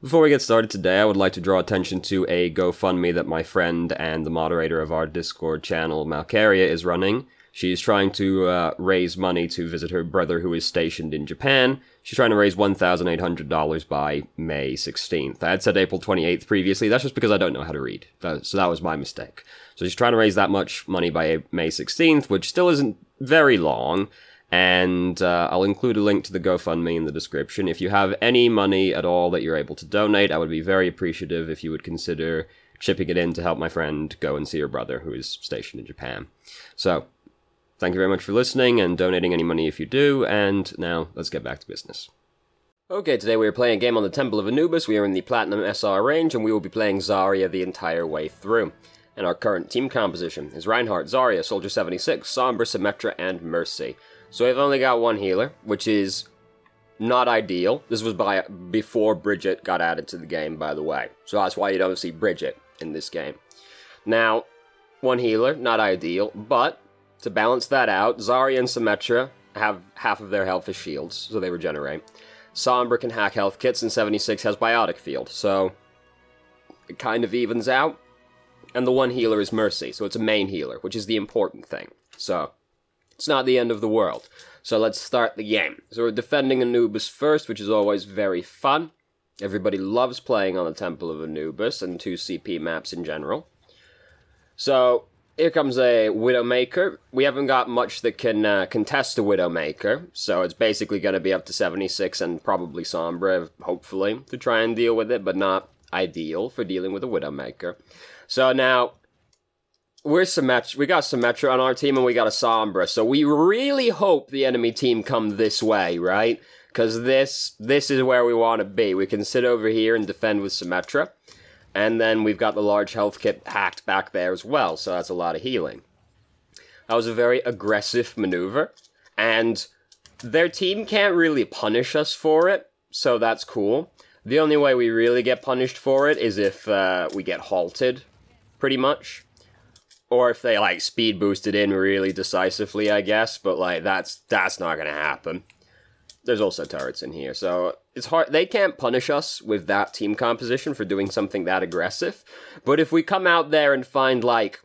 Before we get started today, I would like to draw attention to a GoFundMe that my friend and the moderator of our Discord channel, Malcaria, is running. She's trying to raise money to visit her brother who is stationed in Japan. She's trying to raise $1,800 by May 16th. I had said April 28th previously. That's just because I don't know how to read. So that was my mistake. So she's trying to raise that much money by May 16th, which still isn't very long. And I'll include a link to the GoFundMe in the description. If you have any money at all that you're able to donate, I would be very appreciative if you would consider chipping it in to help my friend go and see her brother who is stationed in Japan. So, thank you very much for listening and donating any money if you do, and now let's get back to business. Okay, today we are playing a game on the Temple of Anubis. We are in the Platinum SR range, and we will be playing Zarya the entire way through. And our current team composition is Reinhardt, Zarya, Soldier 76, Sombra, Symmetra, and Mercy. So we've only got one healer, which is not ideal. This was before Bridget got added to the game, by the way. So that's why you don't see Bridget in this game. Now, one healer, not ideal, but to balance that out, Zarya and Symmetra have half of their health as shields, so they regenerate. Sombra can hack health kits, and 76 has Biotic Field, so it kind of evens out. And the one healer is Mercy, so it's a main healer, which is the important thing. So it's not the end of the world. So let's start the game. So we're defending Anubis first, which is always very fun. Everybody loves playing on the Temple of Anubis and 2 CP maps in general. So here comes a Widowmaker. We haven't got much that can contest a Widowmaker, so it's basically going to be up to 76 and probably Sombra, hopefully, to try and deal with it, but not ideal for dealing with a Widowmaker. So now, we got Symmetra on our team and we got a Sombra, so we really hope the enemy team come this way, right? Because this is where we want to be. We can sit over here and defend with Symmetra, and then we've got the large health kit hacked back there as well, so that's a lot of healing. That was a very aggressive maneuver, and their team can't really punish us for it, so that's cool. The only way we really get punished for it is if we get halted, pretty much. Or if they, like, speed boosted in really decisively, I guess, but, like, that's not gonna happen. There's also turrets in here, so it's hard. They can't punish us with that team composition for doing something that aggressive, but if we come out there and find, like,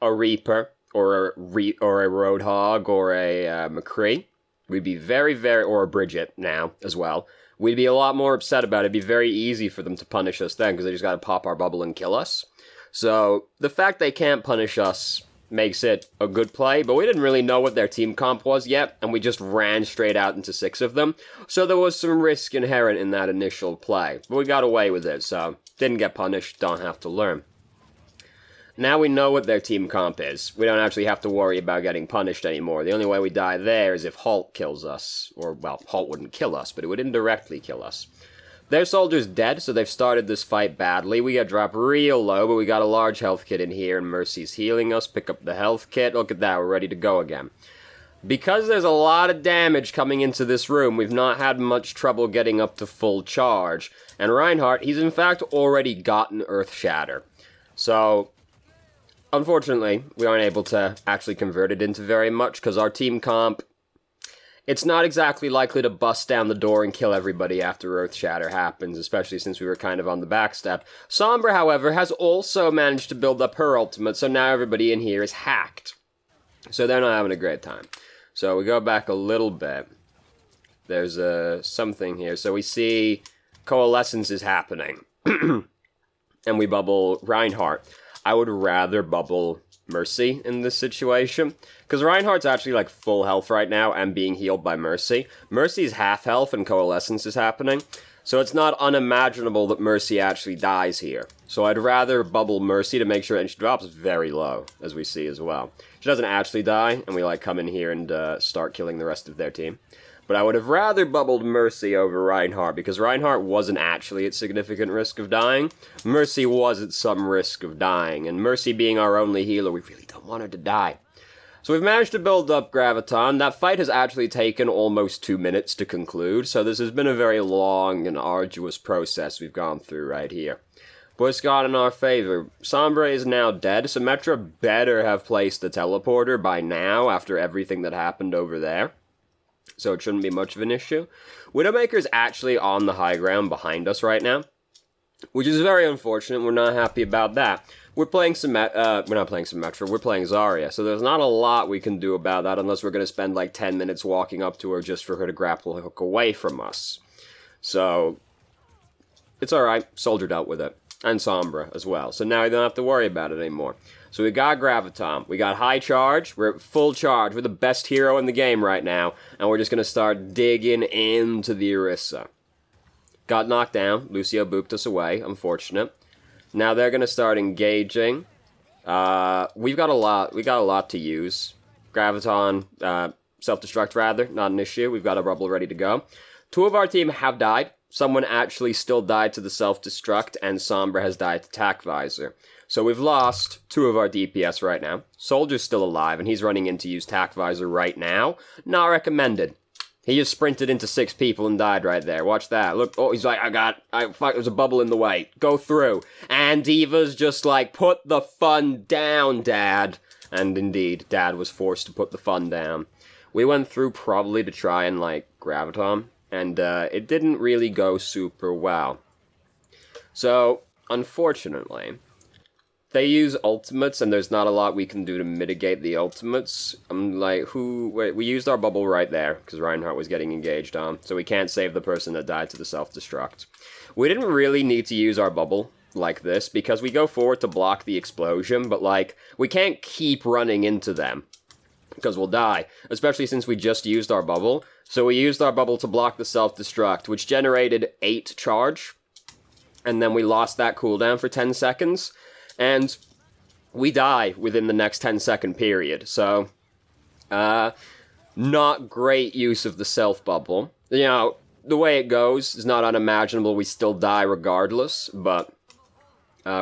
a Reaper, or a Roadhog, or a McCree, we'd be or a Bridget now, as well. We'd be a lot more upset about it. It'd be very easy for them to punish us then, because they just gotta pop our bubble and kill us. So, the fact they can't punish us makes it a good play, but we didn't really know what their team comp was yet, and we just ran straight out into 6 of them. So there was some risk inherent in that initial play, but we got away with it, so didn't get punished, don't have to learn. Now we know what their team comp is. We don't actually have to worry about getting punished anymore. The only way we die there is if Halt kills us. Or, well, Halt wouldn't kill us, but it would indirectly kill us. Their soldier's dead, so they've started this fight badly. We got dropped real low, but we got a large health kit in here, and Mercy's healing us. Pick up the health kit. Look at that, we're ready to go again. Because there's a lot of damage coming into this room, we've not had much trouble getting up to full charge. And Reinhardt, he's in fact already gotten Earth Shatter. So, unfortunately, we aren't able to actually convert it into very much, because our team comp, it's not exactly likely to bust down the door and kill everybody after Earth Shatter happens, especially since we were kind of on the backstep. Sombra, however, has also managed to build up her ultimate, so now everybody in here is hacked. So they're not having a great time. So we go back a little bit. There's something here. So we see Coalescence is happening. And we bubble Reinhardt. I would rather bubble Mercy in this situation, because Reinhardt's actually like full health right now and being healed by Mercy. Mercy's half health and Coalescence is happening, so it's not unimaginable that Mercy actually dies here. So I'd rather bubble Mercy to make sure, and she drops very low, as we see as well. She doesn't actually die, and we like come in here and start killing the rest of their team. But I would have rather bubbled Mercy over Reinhardt, because Reinhardt wasn't actually at significant risk of dying. Mercy was at some risk of dying, and Mercy being our only healer, we really don't want her to die. So we've managed to build up Graviton. That fight has actually taken almost 2 minutes to conclude, so this has been a very long and arduous process we've gone through right here. But it's gone in our favor. Sombra is now dead. Symmetra better have placed the teleporter by now, after everything that happened over there. So it shouldn't be much of an issue. Widowmaker's actually on the high ground behind us right now. which is very unfortunate. We're not happy about that. We're playing we're not playing Symmetra, we're playing Zarya, so there's not a lot we can do about that unless we're going to spend like 10 minutes walking up to her just for her to grapple hook away from us. So, it's alright, Soldier dealt with it. And Sombra as well, so now we don't have to worry about it anymore. So we got Graviton, we got High Charge, we're at full charge, we're the best hero in the game right now, and we're just going to start digging into the Orisa. Got knocked down, Lucio booped us away, unfortunate. Now they're going to start engaging. We got a lot to use. Graviton, self-destruct rather, not an issue. We've got a rubble ready to go. 2 of our team have died. Someone actually still died to the self-destruct, and Sombra has died to Tac Visor. So we've lost 2 of our DPS right now. Soldier's still alive, and he's running in to use Tac Visor right now. Not recommended. He just sprinted into 6 people and died right there. Watch that. Look, oh, he's like, fuck, there's a bubble in the way. Go through. And Diva's just like, put the fun down, Dad. And indeed, Dad was forced to put the fun down. We went through probably to try and, like, Graviton, and it didn't really go super well. So, unfortunately, they use ultimates, and there's not a lot we can do to mitigate the ultimates. I'm like, wait, we used our bubble right there, because Reinhardt was getting engaged on, so we can't save the person that died to the self-destruct. We didn't really need to use our bubble like this, because we go forward to block the explosion, but, like, we can't keep running into them, because we'll die, especially since we just used our bubble. So we used our bubble to block the self-destruct, which generated 8 charge, and then we lost that cooldown for 10 seconds, and we die within the next 10-second period, so, not great use of the self-bubble. You know, the way it goes is not unimaginable, we still die regardless, but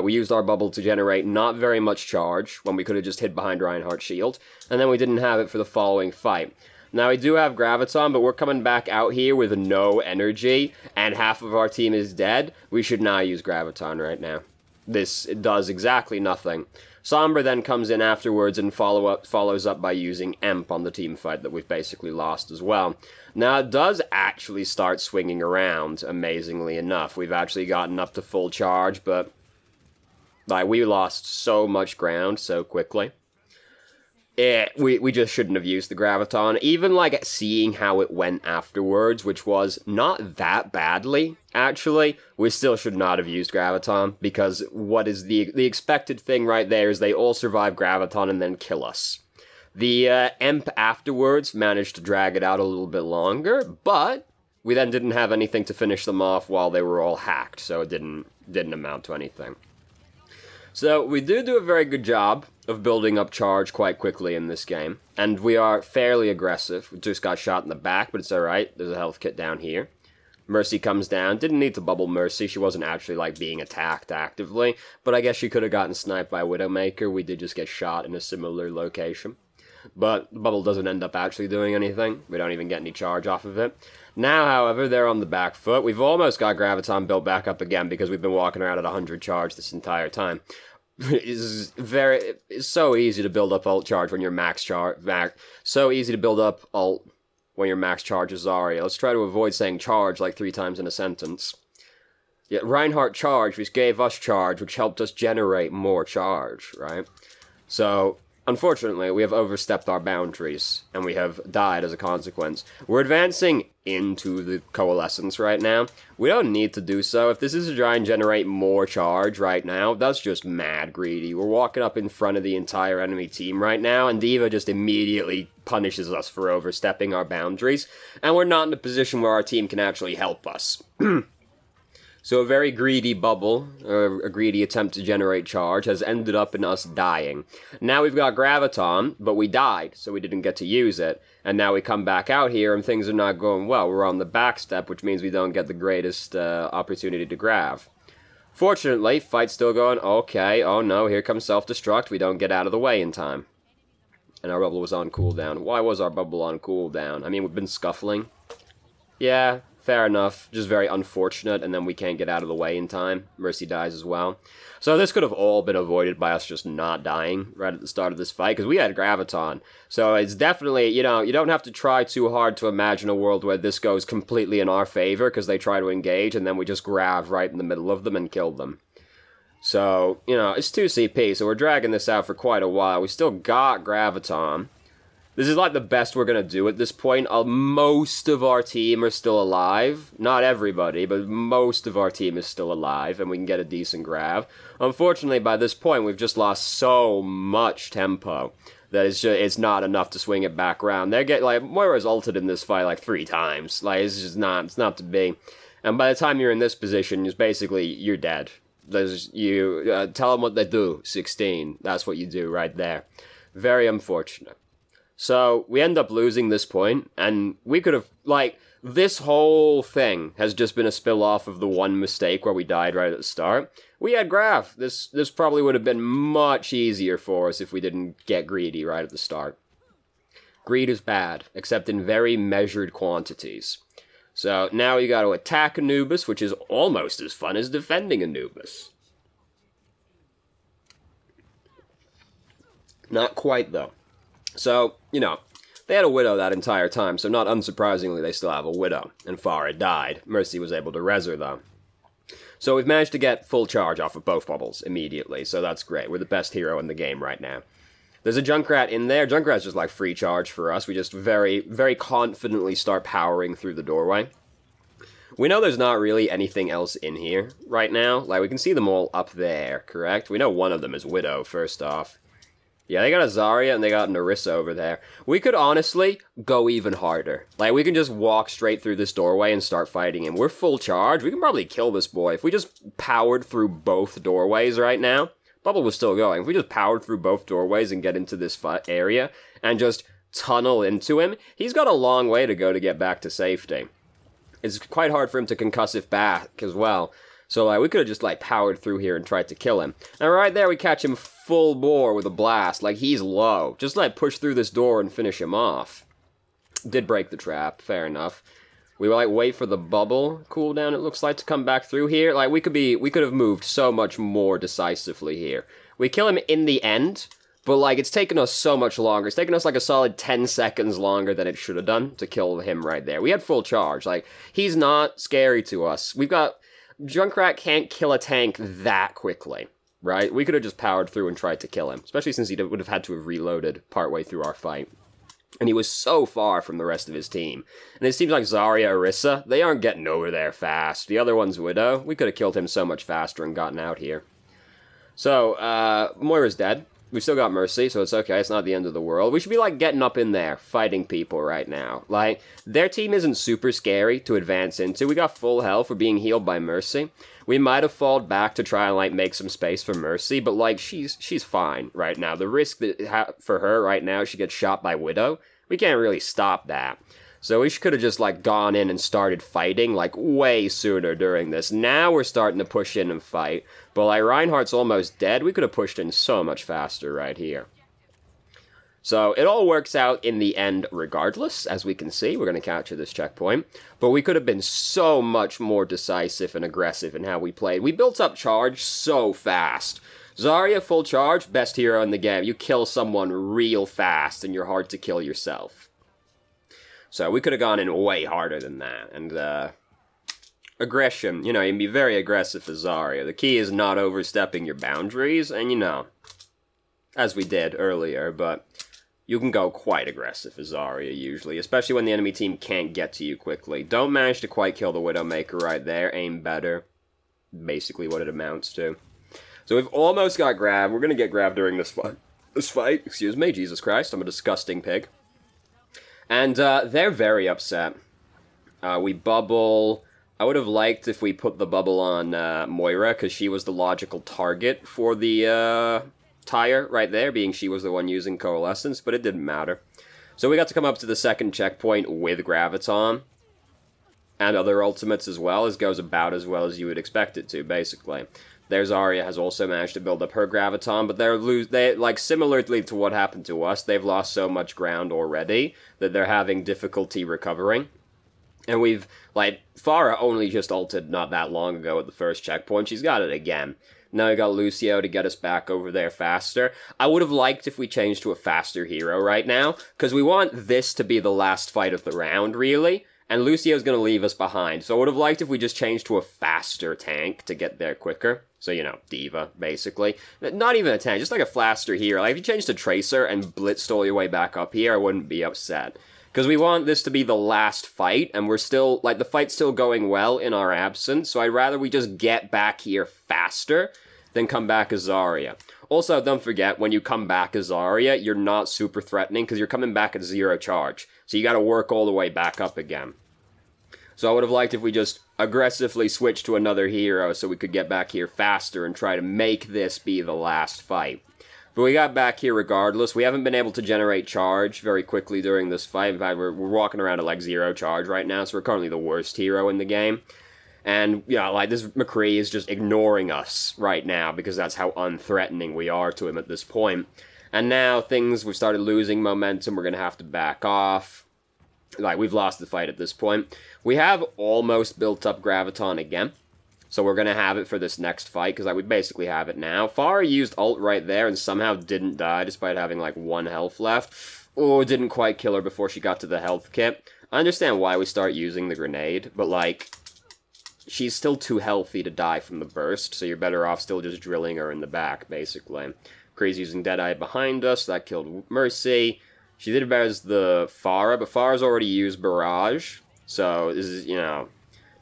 we used our bubble to generate not very much charge, when we could have just hid behind Reinhardt's shield, and then we didn't have it for the following fight. Now, we do have Graviton, but we're coming back out here with no energy, and half of our team is dead. We should not use Graviton right now. It does exactly nothing. Sombra then comes in afterwards and follows up by using Emp on the team fight that we've basically lost as well. Now, it does actually start swinging around, amazingly enough. We've actually gotten up to full charge, but like, we lost so much ground so quickly. We just shouldn't have used the Graviton. Even, like, seeing how it went afterwards, which was not that badly, actually, we still should not have used Graviton, because what is the expected thing right there is they all survive Graviton and then kill us. The Emp afterwards managed to drag it out a little bit longer, but we then didn't have anything to finish them off while they were all hacked, so it didn't amount to anything. So, we do a very good job of building up charge quite quickly in this game, and we are fairly aggressive. We just got shot in the back, but it's alright. There's a health kit down here. Mercy comes down. Didn't need to bubble Mercy. She wasn't actually, like, being attacked actively, but I guess she could have gotten sniped by Widowmaker. We did just get shot in a similar location. But the bubble doesn't end up actually doing anything. We don't even get any charge off of it. Now, however, they're on the back foot. We've almost got Graviton built back up again because we've been walking around at 100 charge this entire time. It's so easy to build up ult charge when you're so easy to build up ult when you're max charge is Zarya. Let's try to avoid saying charge like 3 times in a sentence. Yet Reinhardt charged, which gave us charge, which helped us generate more charge, right? So, unfortunately, we have overstepped our boundaries, and we have died as a consequence. We're advancing into the Coalescence right now. We don't need to do so. If this is to try and generate more charge right now, that's just mad greedy. We're walking up in front of the entire enemy team right now, and Diva just immediately punishes us for overstepping our boundaries, and we're not in a position where our team can actually help us. So a very greedy bubble, or a greedy attempt to generate charge, has ended up in us dying. Now we've got Graviton, but we died, so we didn't get to use it. And now we come back out here, and things are not going well. We're on the back step, which means we don't get the greatest opportunity to grab. Fortunately, fight's still going. Okay, oh no, here comes self-destruct. We don't get out of the way in time. And our bubble was on cooldown. Why was our bubble on cooldown? I mean, we've been scuffling. Yeah, fair enough. Just very unfortunate, and then we can't get out of the way in time. Mercy dies as well. So this could have all been avoided by us just not dying right at the start of this fight, because we had Graviton. So it's definitely, you know, you don't have to try too hard to imagine a world where this goes completely in our favor, because they try to engage, and then we just grab right in the middle of them and kill them. So, you know, it's 2 CP, so we're dragging this out for quite a while. We still got Graviton. This is like the best we're going to do at this point. Most of our team are still alive. Not everybody, but most of our team is still alive, and we can get a decent grab. Unfortunately, by this point, we've just lost so much tempo that it's not enough to swing it back around. They get, like, Moira's ulted in this fight like 3 times. Like, it's not to be. And by the time you're in this position, it's basically, you're dead. You tell them what they do, 16. That's what you do right there. Very unfortunate. So, we end up losing this point, and we could have, like, this whole thing has just been a spill-off of the one mistake where we died right at the start. We had Graph. This probably would have been much easier for us if we didn't get greedy right at the start. Greed is bad, except in very measured quantities. So, now you gotta attack Anubis, which is almost as fun as defending Anubis. Not quite, though. So, you know, they had a Widow that entire time, so not unsurprisingly they still have a Widow. And Pharah died. Mercy was able to res her, though. So we've managed to get full charge off of both bubbles immediately, so that's great. We're the best hero in the game right now. There's a Junkrat in there. Junkrat's just like free charge for us. We just very, very confidently start powering through the doorway. We know there's not really anything else in here right now. Like, we can see them all up there, correct? We know one of them is Widow, first off. Yeah, they got a Zarya and they got Narissa over there. We could honestly go even harder. Like, we can just walk straight through this doorway and start fighting him. We're full charge. We can probably kill this boy. If we just powered through both doorways right now, Bubble was still going. If we just powered through both doorways and get into this area and just tunnel into him, he's got a long way to go to get back to safety. It's quite hard for him to concussive back as well. So, like, we could have just, like, powered through here and tried to kill him. And right there, we catch him full bore with a blast. Like, he's low. Just, like, push through this door and finish him off. Did break the trap. Fair enough. We, like, wait for the bubble cooldown, it looks like, to come back through here. Like, we could have moved so much more decisively here. We kill him in the end, but, like, it's taken us so much longer. It's taken us, like, a solid 10 seconds longer than it should have done to kill him right there. We had full charge. Like, he's not scary to us. We've got... Junkrat can't kill a tank that quickly, right? We could have just powered through and tried to kill him, especially since he would have had to have reloaded partway through our fight. And he was so far from the rest of his team. And it seems like Zarya, Orisa, they aren't getting over there fast. The other one's Widow. We could have killed him so much faster and gotten out here. So, Moira's dead. We've still got Mercy, so it's okay. It's not the end of the world. We should be, like, getting up in there, fighting people right now. Like, their team isn't super scary to advance into. We got full health for being healed by Mercy. We might have falled back to try and, like, make some space for Mercy, but, like, she's fine right now. The risk that for her right now, she gets shot by Widow. We can't really stop that. So we could have just, like, gone in and started fighting, like, way sooner during this. Now we're starting to push in and fight. But, like, Reinhardt's almost dead. We could have pushed in so much faster right here. So it all works out in the end regardless, as we can see. We're going to capture this checkpoint. But we could have been so much more decisive and aggressive in how we played. We built up charge so fast. Zarya, full charge, best hero in the game. You kill someone real fast, and you're hard to kill yourself. So we could have gone in way harder than that. And, aggression, you know, you can be very aggressive as Zarya. The key is not overstepping your boundaries, and, you know, as we did earlier, but you can go quite aggressive as Zarya, usually, especially when the enemy team can't get to you quickly. Don't manage to quite kill the Widowmaker right there. Aim better. Basically what it amounts to. So we've almost got grabbed. We're going to get grabbed during this fight. Excuse me, Jesus Christ, I'm a disgusting pig. And they're very upset. We bubble. I would have liked if we put the bubble on Moira, because she was the logical target for the tire right there, being she was the one using Coalescence, but it didn't matter. So we got to come up to the second checkpoint with Graviton, and other ultimates as well. It goes about as well as you would expect it to, basically. Their Zarya has also managed to build up her Graviton, but they like, similarly to what happened to us, they've lost so much ground already that they're having difficulty recovering. And we've, like, Farah only just ulted not that long ago at the first checkpoint. She's got it again. Now we got Lucio to get us back over there faster. I would have liked if we changed to a faster hero right now, because we want this to be the last fight of the round, really, and Lucio's going to leave us behind. So I would have liked if we just changed to a faster tank to get there quicker. So, you know, Diva, basically. Not even a tank, just like a faster hero. Like, if you changed to Tracer and blitzed all your way back up here, I wouldn't be upset. Because we want this to be the last fight, and we're still, like, the fight's still going well in our absence, so I'd rather we just get back here faster than come back as Zarya. Also, don't forget, when you come back as Zarya, you're not super threatening, because you're coming back at 0 charge. So you gotta work all the way back up again. So I would have liked if we just aggressively switched to another hero so we could get back here faster and try to make this be the last fight. But we got back here regardless. We haven't been able to generate charge very quickly during this fight. In fact, we're walking around at like 0 charge right now, so we're currently the worst hero in the game. And, yeah, like, this McCree is just ignoring us right now because that's how unthreatening we are to him at this point. And now we've started losing momentum. We're going to have to back off. Like, we've lost the fight at this point. We have almost built up Graviton again. So we're going to have it for this next fight, because we basically have it now. Farah used ult right there and somehow didn't die, despite having, like, 1 health left. Oh, didn't quite kill her before she got to the health kit. I understand why we start using the grenade, but, like, she's still too healthy to die from the burst, so you're better off still just drilling her in the back, basically. Crazy using Deadeye behind us, that killed Mercy. She did better as the Farah, but Farah's already used Barrage, so this is, you know...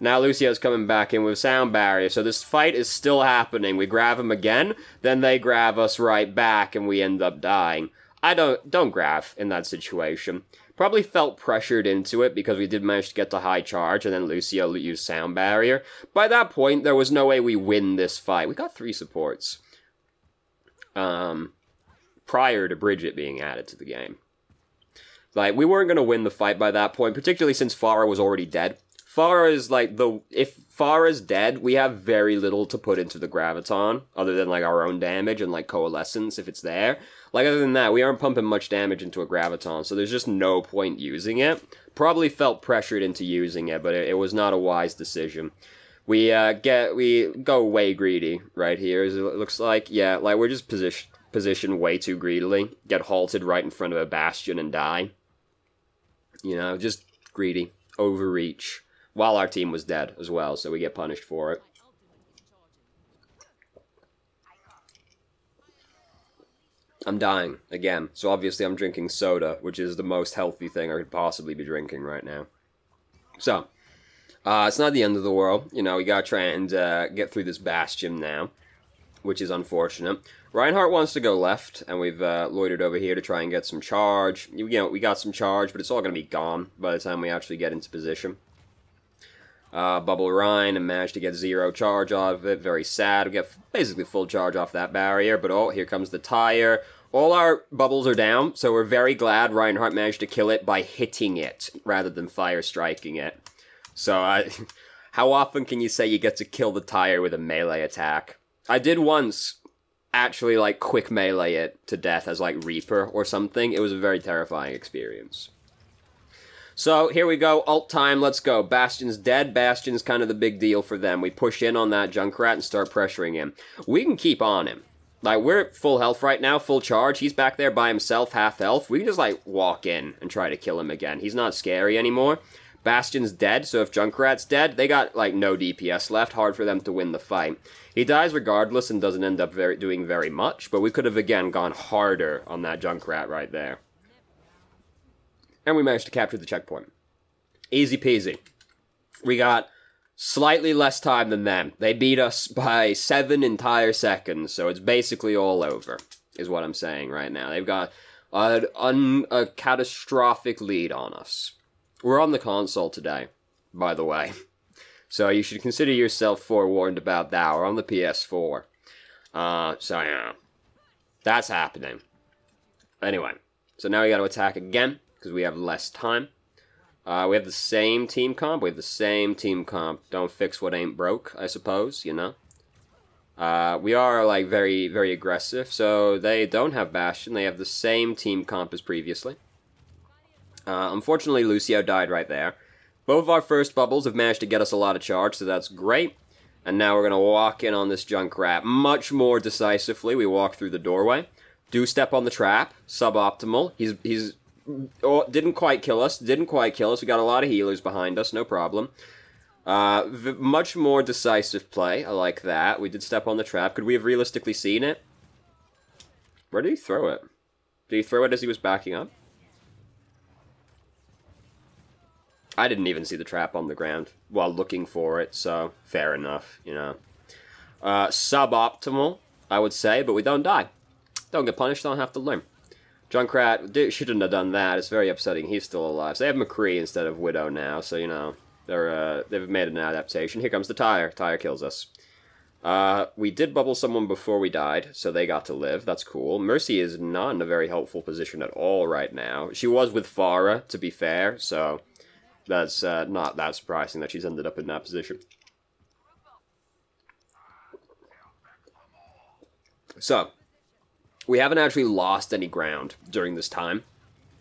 Now Lucio's coming back in with Sound Barrier, so this fight is still happening. We grab him again, then they grab us right back, and we end up dying. Don't grab in that situation. Probably felt pressured into it, because we did manage to get to high charge, and then Lucio used Sound Barrier. By that point, there was no way we win this fight. We got 3 supports. Prior to Bridget being added to the game. Like, we weren't going to win the fight by that point, particularly since Farah was already dead. Farah is, like, if Farah's dead, we have very little to put into the Graviton, other than, like, our own damage and, like, Coalescence, if it's there. Like, other than that, we aren't pumping much damage into a Graviton, so there's just no point using it. Probably felt pressured into using it, but it was not a wise decision. We go way greedy right here, as it looks like. Yeah, like, we're just positioned way too greedily. Get halted right in front of a Bastion and die. You know, just greedy. Overreach. While our team was dead as well, so we get punished for it. I'm dying, again. So obviously I'm drinking soda, which is the most healthy thing I could possibly be drinking right now. So, it's not the end of the world. You know, we gotta try and get through this Bastion now, which is unfortunate. Reinhardt wants to go left, and we've loitered over here to try and get some charge. You know, we got some charge, but it's all gonna be gone by the time we actually get into position. Bubble Rhine and managed to get 0 charge out of it. Very sad. We get basically full charge off that barrier, but oh, here comes the tire. All our bubbles are down, so we're very glad Reinhardt managed to kill it by hitting it rather than fire striking it. So, how often can you say you get to kill the tire with a melee attack? I did once actually, like, quick melee it to death as, like, Reaper or something. It was a very terrifying experience. So, here we go, ult time, let's go. Bastion's dead, Bastion's kind of the big deal for them. We push in on that Junkrat and start pressuring him. We can keep on him. Like, we're at full health right now, full charge, he's back there by himself, half health. We can just, like, walk in and try to kill him again. He's not scary anymore. Bastion's dead, so if Junkrat's dead, they got, like, no DPS left, hard for them to win the fight. He dies regardless and doesn't end up doing very much, but we could have, again, gone harder on that Junkrat right there. And we managed to capture the checkpoint. Easy peasy. We got slightly less time than them. They beat us by 7 entire seconds, so it's basically all over, is what I'm saying right now. They've got a catastrophic lead on us. We're on the console today, by the way. So you should consider yourself forewarned about that. We're on the PS4. So yeah. That's happening. Anyway. So now we gotta attack again, because we have less time. We have the same team comp. Don't fix what ain't broke, I suppose, you know. We are, like, very, very aggressive. So they don't have Bastion. They have the same team comp as previously. Unfortunately, Lucio died right there. Both of our first bubbles have managed to get us a lot of charge, so that's great. And now we're going to walk in on this Junkrat much more decisively. We walk through the doorway. Do step on the trap. Suboptimal. He's didn't quite kill us. Didn't quite kill us. We got a lot of healers behind us. No problem. Much more decisive play. I like that. We did step on the trap. Could we have realistically seen it? Where did he throw it? Did he throw it as he was backing up? I didn't even see the trap on the ground while looking for it, so fair enough, you know. Suboptimal, I would say, but we don't die. Don't get punished, don't have to learn. Junkrat shouldn't have done that. It's very upsetting. He's still alive. So they have McCree instead of Widow now, so, you know, they've made an adaptation. Here comes the Tire. Tire kills us. We did bubble someone before we died, so they got to live. That's cool. Mercy is not in a very helpful position at all right now. She was with Farah, to be fair, so that's not that surprising that she's ended up in that position. So, we haven't actually lost any ground during this time,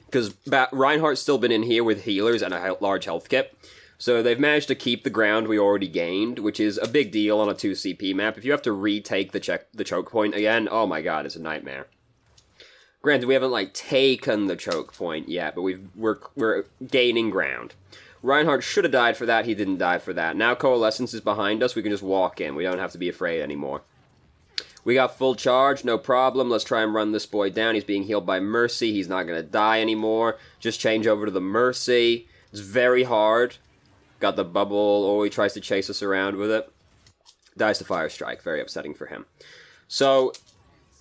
because Reinhardt's still been in here with healers and a large health kit. So they've managed to keep the ground we already gained, which is a big deal on a 2CP map. If you have to retake the choke point again, oh my god, it's a nightmare. Granted, we haven't, like, taken the choke point yet, but we're gaining ground. Reinhardt should have died for that, he didn't die for that. Now Coalescence is behind us, we can just walk in. We don't have to be afraid anymore. We got full charge, no problem. Let's try and run this boy down. He's being healed by Mercy. He's not going to die anymore. Just change over to the Mercy. It's very hard. Got the bubble. Oh, he tries to chase us around with it. Dies to Fire Strike. Very upsetting for him. So,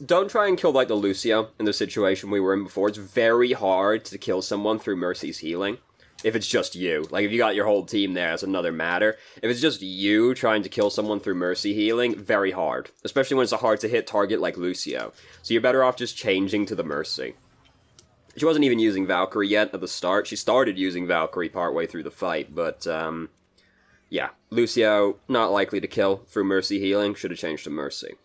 don't try and kill, like, the Lucio in the situation we were in before. It's very hard to kill someone through Mercy's healing. If it's just you. Like, if you got your whole team there, that's another matter. If it's just you trying to kill someone through Mercy healing, very hard. Especially when it's a hard-to-hit target like Lucio. So you're better off just changing to the Mercy. She wasn't even using Valkyrie yet at the start. She started using Valkyrie partway through the fight, but, yeah. Lucio, not likely to kill through Mercy healing. Should have changed to Mercy.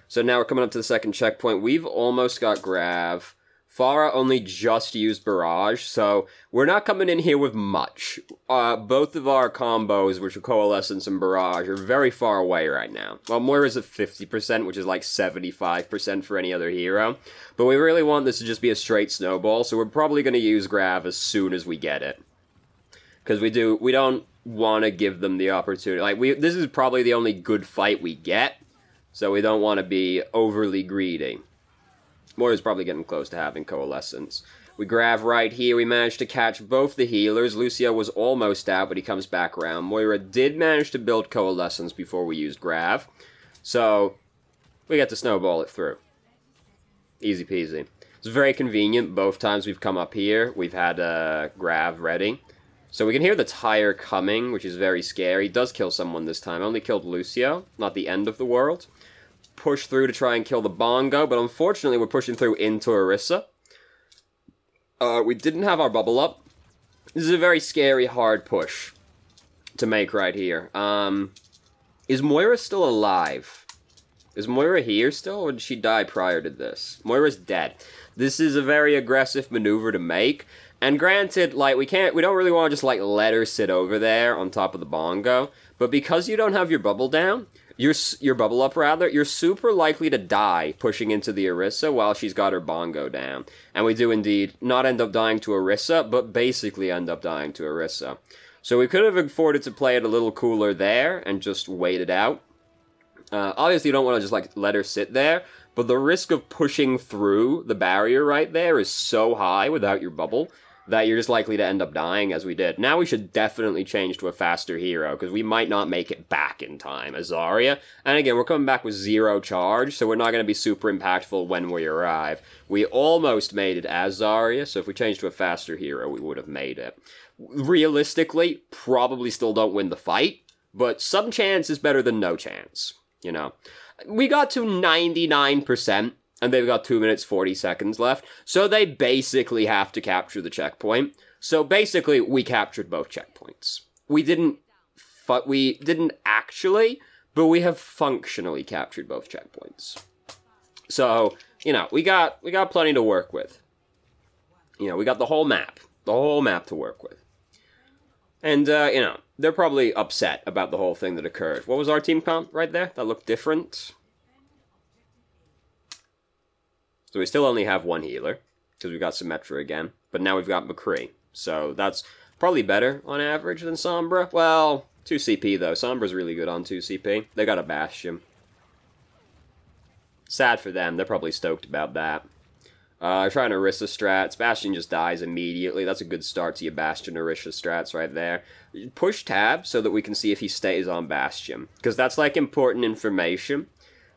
So now we're coming up to the second checkpoint. We've almost got Grav. Farah only just used Barrage, so we're not coming in here with much. Both of our combos, which are Coalescence and Barrage, are very far away right now. Well, Moira's at 50%, which is like 75% for any other hero. But we really want this to just be a straight snowball, so we're probably going to use Grav as soon as we get it. Because we don't want to give them the opportunity. Like, this is probably the only good fight we get, so we don't want to be overly greedy. Moira's probably getting close to having Coalescence. We grab right here. We managed to catch both the healers. Lucio was almost out, but he comes back around. Moira did manage to build Coalescence before we used Grav. So, we get to snowball it through. Easy peasy. It's very convenient. Both times we've come up here, we've had Grav ready. So we can hear the Tire coming, which is very scary. He does kill someone this time. Only killed Lucio. Not the end of the world. Push through to try and kill the Bongo, but unfortunately we're pushing through into Orisa. We didn't have our bubble up. This is a very scary, hard push to make right here. Is Moira still alive? Is Moira here still, or did she die prior to this? Moira's dead. This is a very aggressive maneuver to make, and granted, like, we don't really want to just, like, let her sit over there on top of the Bongo, but because you don't have your bubble down, your bubble up, rather, you're super likely to die pushing into the Orisa while she's got her Bongo down. And we do indeed not end up dying to Orisa, but basically end up dying to Orisa. So we could have afforded to play it a little cooler there and just wait it out. Obviously, you don't want to just, like, let her sit there, but the risk of pushing through the barrier right there is so high without your bubble that you're just likely to end up dying, as we did. Now we should definitely change to a faster hero, because we might not make it back in time as Zarya. And again, we're coming back with 0 charge, so we're not going to be super impactful when we arrive. We almost made it as Zarya, so if we changed to a faster hero, we would have made it. Realistically, probably still don't win the fight, but some chance is better than no chance, you know. We got to 99%. And they've got 2 minutes, 40 seconds left. So they basically have to capture the checkpoint. So basically, we captured both checkpoints. We didn't actually, but we have functionally captured both checkpoints. So, you know, we got plenty to work with. You know, we got the whole map to work with. And, you know, they're probably upset about the whole thing that occurred. What was our team comp right there? That looked different. So we still only have one healer, because we've got Symmetra again. But now we've got McCree. So that's probably better on average than Sombra. Well, 2 CP though. Sombra's really good on 2 CP. They got a Bastion. Sad for them. They're probably stoked about that. Trying to Orisa strats. Bastion just dies immediately. That's a good start to your Bastion Orisa strats right there. Push tab so that we can see if he stays on Bastion. Because that's, like, important information.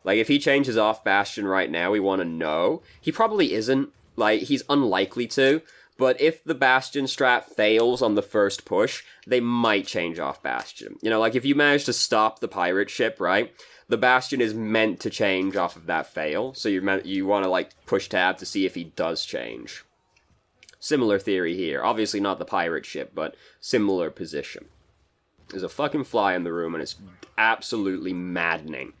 Like, if he changes off Bastion right now, we want to know. He probably isn't. Like, he's unlikely to. But if the Bastion strat fails on the first push, they might change off Bastion. You know, like, if you manage to stop the pirate ship, right? The Bastion is meant to change off of that fail, so you want to, like, push tab to see if he does change. Similar theory here. Obviously not the pirate ship, but similar position. There's a fucking fly in the room, and it's absolutely maddening.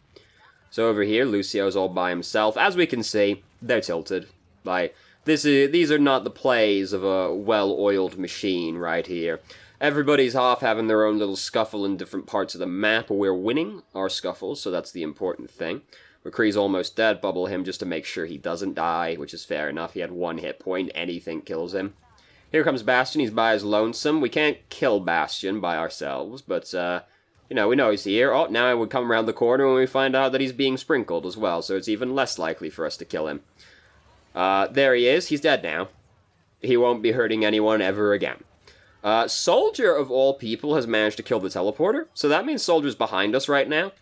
So over here, Lucio's all by himself. As we can see, they're tilted. Like, these are not the plays of a well-oiled machine right here. Everybody's off having their own little scuffle in different parts of the map. We're winning our scuffles, so that's the important thing. McCree's almost dead. Bubble him just to make sure he doesn't die, which is fair enough. He had 1 hit point. Anything kills him. Here comes Bastion. He's by his lonesome. We can't kill Bastion by ourselves, but, you know, we know he's here. Oh, now I would come around the corner when we find out that he's being sprinkled as well, so it's even less likely for us to kill him. There he is. He's dead now. He won't be hurting anyone ever again. Soldier, of all people, has managed to kill the teleporter, so that means Soldier's behind us right now.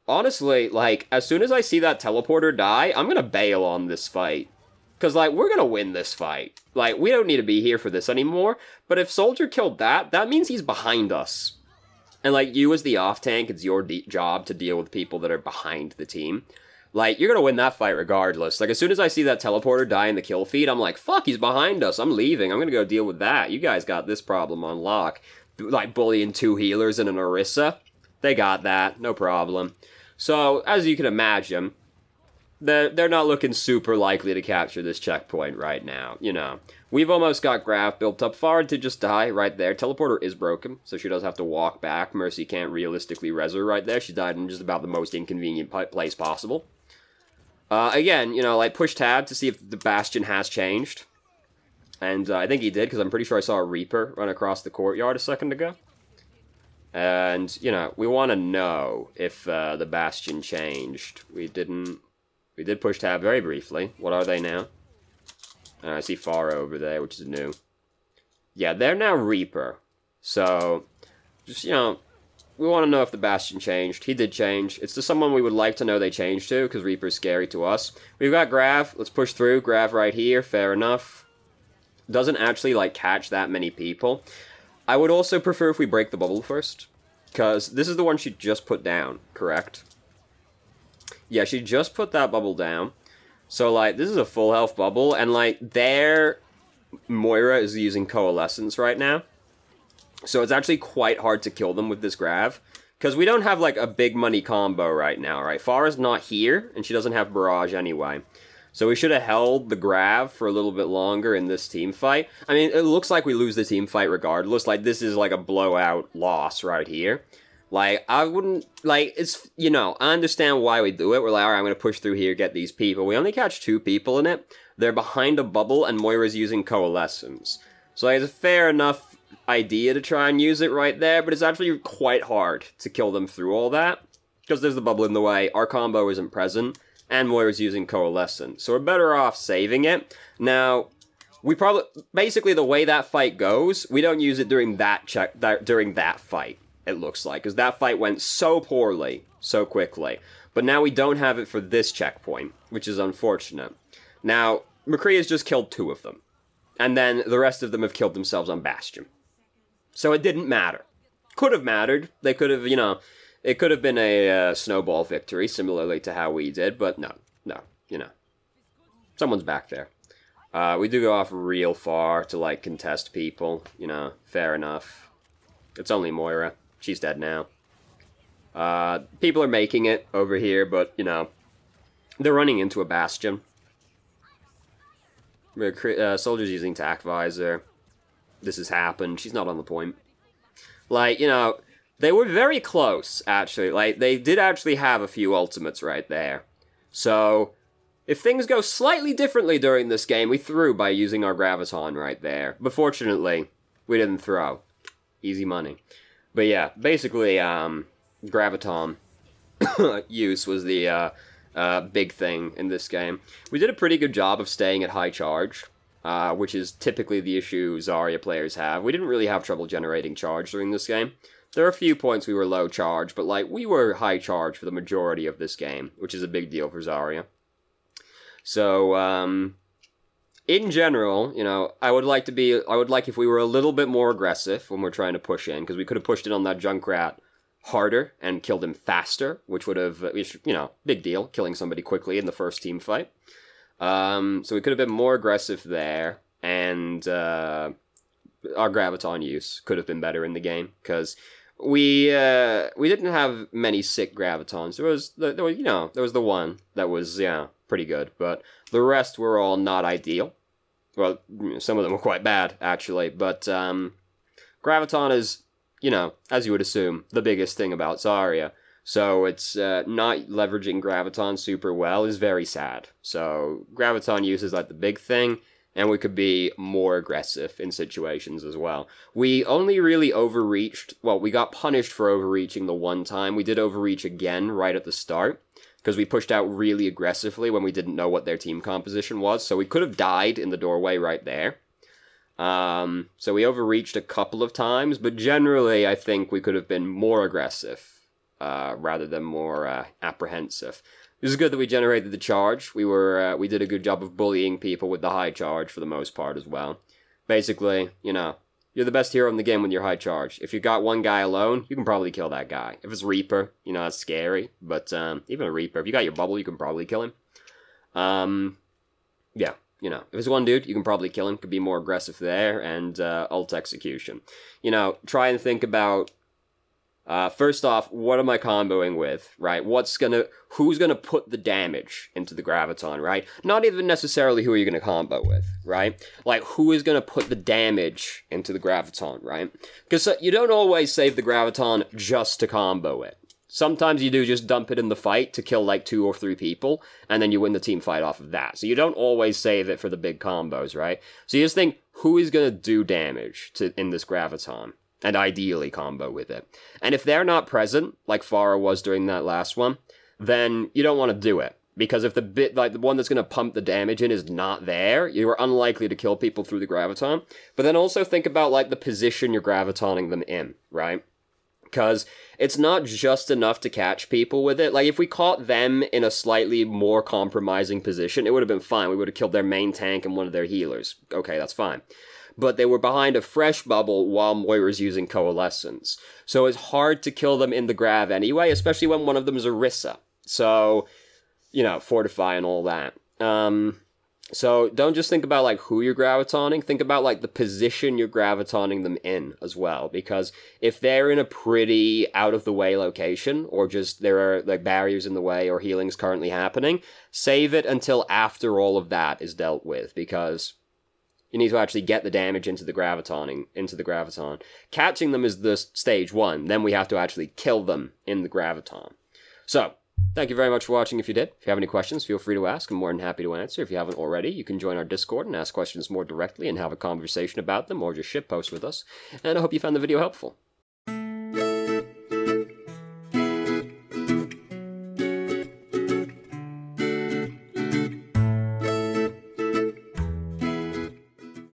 Honestly, like, as soon as I see that teleporter die, I'm gonna bail on this fight. Because, like, we're gonna win this fight. Like, we don't need to be here for this anymore, but if Soldier killed that, that means he's behind us. And, like, you as the off-tank, it's your job to deal with people that are behind the team. Like, you're gonna win that fight regardless. Like, as soon as I see that teleporter die in the kill feed, I'm like, fuck, he's behind us. I'm leaving. I'm gonna go deal with that. You guys got this problem on lock. Like, bullying 2 healers and an Orisa. They got that. No problem. So, as you can imagine, they're not looking super likely to capture this checkpoint right now. You know, we've almost got Graf built up far to just die right there. Teleporter is broken, so she does have to walk back. Mercy can't realistically res her right there. She died in just about the most inconvenient place possible. Again, you know, like, push tab to see if the Bastion has changed. And I think he did, because I'm pretty sure I saw a Reaper run across the courtyard a second ago. And, you know, we want to know if the Bastion changed. We did push tab very briefly. What are they now? I see Far over there, which is new. Yeah, they're now Reaper. So, just, you know, we want to know if the Bastion changed. He did change. It's to someone we would like to know they changed to, because Reaper's scary to us. We've got Grav. Let's push through. Grav right here. Fair enough. Doesn't actually, like, catch that many people. I would also prefer if we break the bubble first, because this is the one she just put down, correct? Yeah, she just put that bubble down. So, like, this is a full health bubble, and, like, Moira is using Coalescence right now. So it's actually quite hard to kill them with this Grav. Because we don't have, like, a big money combo right now, right? Farah's not here, and she doesn't have Barrage anyway. So we should have held the Grav for a little bit longer in this team fight. I mean, it looks like we lose the team fight regardless. Like, this is, like, a blowout loss right here. Like, I wouldn't, like, it's, you know, I understand why we do it. We're like, alright, I'm gonna push through here, get these people. We only catch 2 people in it. They're behind a bubble, and Moira's using Coalescence. So, like, it's a fair enough idea to try and use it right there, but it's actually quite hard to kill them through all that. Because there's the bubble in the way, our combo isn't present, and Moira's using Coalescence. So we're better off saving it. Now, we probably, basically the way that fight goes, we don't use it during during that fight, it looks like. Because that fight went so poorly, so quickly. But now we don't have it for this checkpoint, which is unfortunate. Now, McCree has just killed 2 of them. And then the rest of them have killed themselves on Bastion. So it didn't matter. Could have mattered. They could have, you know, it could have been a snowball victory, similarly to how we did, but no, you know. Someone's back there. We do go off real far to, like, contest people, you know, fair enough. It's only Moira. She's dead now. People are making it over here, but, you know, they're running into a Bastion. Soldier's using Tac Visor. This has happened. She's not on the point. Like, they were very close, actually. Like, they did actually have a few ultimates right there. So, if things go slightly differently during this game, we threw by using our Graviton right there. But fortunately, we didn't throw. Easy money. But yeah, basically, Graviton use was the big thing in this game. We did a pretty good job of staying at high charge, which is typically the issue Zarya players have. We didn't really have trouble generating charge during this game. There are a few points we were low charge, but like we were high charge for the majority of this game, which is a big deal for Zarya. So, in general, I would like if we were a little bit more aggressive when we're trying to push in, because we could have pushed in on that Junkrat harder and killed him faster, which would have, big deal, killing somebody quickly in the first team fight. So we could have been more aggressive there, and our Graviton use could have been better in the game, because we didn't have many sick Gravitons. There was the one that was, pretty good, but the rest were all not ideal. Well, some of them were quite bad, actually, but Graviton is, as you would assume, the biggest thing about Zarya. So it's not leveraging Graviton super well is very sad. So Graviton use is like the big thing, and we could be more aggressive in situations as well. We only really overreached, well, we got punished for overreaching the one time. We did overreach again right at the start, because we pushed out really aggressively when we didn't know what their team composition was, so we could have died in the doorway right there. So we overreached a couple of times, but generally I think we could have been more aggressive, rather than more apprehensive. It was good that we generated the charge. We did a good job of bullying people with the high charge for the most part as well. Basically, you're the best hero in the game when you're high charge. If you got one guy alone, you can probably kill that guy. If it's Reaper, that's scary. But even a Reaper, if you got your bubble, you can probably kill him. Yeah, if it's one dude, you can probably kill him. Could be more aggressive there, and ult execution. Try and think about, first off, what am I comboing with, right? Who's gonna put the damage into the Graviton, right? Not even necessarily who are you gonna combo with, right? Like, who is gonna put the damage into the Graviton, right? Because you don't always save the Graviton just to combo it. Sometimes you do just dump it in the fight to kill like 2 or 3 people, and then you win the team fight off of that. So you don't always save it for the big combos, right? So you just think, who is gonna do damage in this Graviton? And ideally combo with it. And if they're not present, like Pharah was during that last one, then you don't want to do it. Because if the one that's going to pump the damage in is not there, you're unlikely to kill people through the Graviton. But then also think about, like, the position you're Gravitoning them in, right? Because it's not just enough to catch people with it. Like, if we caught them in a slightly more compromising position, it would have been fine. We would have killed their main tank and one of their healers. Okay, that's fine. But they were behind a fresh bubble while Moira's using Coalescence. So it's hard to kill them in the Grav anyway, especially when one of them is Orisa. So, Fortify and all that. So don't just think about, like, who you're Gravitoning. Think about, like, the position you're Gravitoning them in as well. Because if they're in a pretty out-of-the-way location, or just there are, like, barriers in the way or healing's currently happening, save it until after all of that is dealt with. Because you need to actually get the damage into the Graviton. Catching them is the stage 1. Then we have to actually kill them in the Graviton. So, thank you very much for watching if you did. If you have any questions, feel free to ask. I'm more than happy to answer. If you haven't already, you can join our Discord and ask questions more directly and have a conversation about them, or just shitpost with us. And I hope you found the video helpful.